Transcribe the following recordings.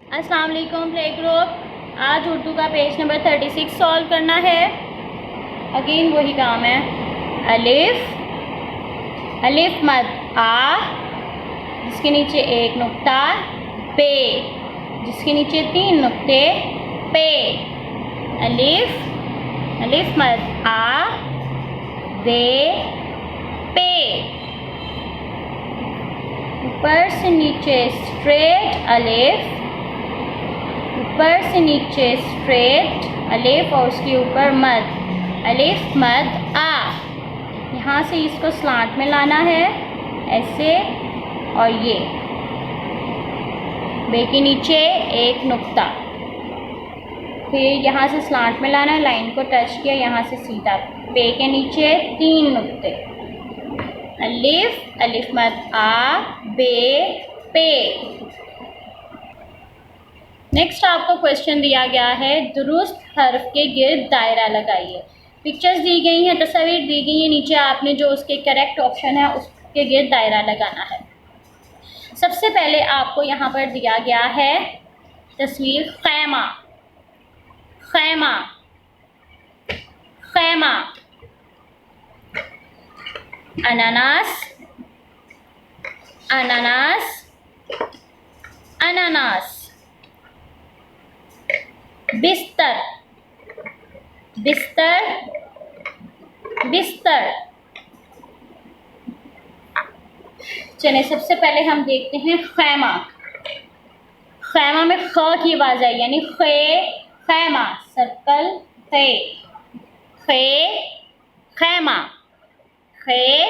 अस्सलाम वालेकुम play group. आज उर्दू का पेज नंबर 36 सॉल्व करना है। अगेन वही काम है। अलिफ, अलिफ मद आ जिसके नीचे एक नुक्ता, पे जिसके नीचे तीन नुक्ते, पे। अलिफ, अलिफ मद आ, बे, पे। ऊपर से नीचे स्ट्रेट अलिफ, ऊपर से नीचे स्ट्रेट अलिफ और उसके ऊपर मद, अलिफ मद आ। यहाँ से इसको स्लांट में लाना है ऐसे, और ये बे के नीचे एक नुक्ता, फिर यहाँ से स्लांट में लाना है, लाइन को टच किया, यहाँ से सीधा बे के नीचे तीन नुक्ते, अलिफ, अलिफ मद आ, बे, पे। नेक्स्ट आपको क्वेश्चन दिया गया है, दुरुस्त हर्फ के गिर्द दायरा लगाइए। पिक्चर्स दी गई हैं, तस्वीर दी गई है, नीचे आपने जो उसके करेक्ट ऑप्शन है उसके गिर्द दायरा लगाना है। सबसे पहले आपको यहाँ पर दिया गया है तस्वीर खैमा, खैमा, खैमा। अनानास, अनानास, अनानास। बिस्तर, बिस्तर, बिस्तर। चलिए सबसे पहले हम देखते हैं खैमा। खैमा में ख की आवाज आई, यानी खे, खैमा, सर्कल, खे, खे, खैमा, खे,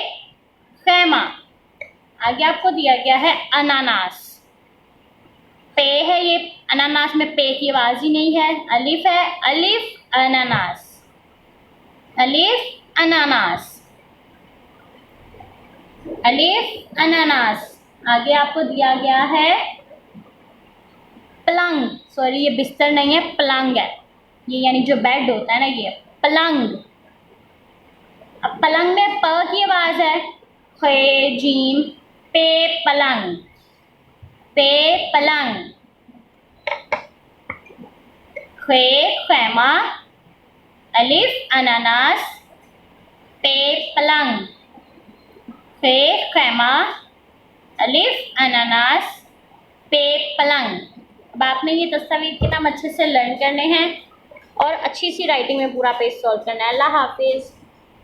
खैमा। आगे आपको दिया गया है अनानास, पे है, ये अनानास में पे की आवाज ही नहीं है, अलिफ है, अलिफ अनानास, अलिफ अनानास, अलिफ अनानास। आगे आपको दिया गया है पलंग, सॉरी ये बिस्तर नहीं है, पलंग है, ये यानी जो बेड होता है ना, ये पलंग। अब पलंग में प की आवाज है, खे, जीम, पे, पलंग, पे, पलंग। खे, खैमा, अलिफ अनानास, पे, पलंग, खे, खैमा, अलिफ अनानास, पे, पलंग। अब आपने ये दस्तावेज के नाम अच्छे से लर्न करने हैं और अच्छी सी राइटिंग में पूरा पेज सॉल्व करना है। अल्लाह हाफिज़।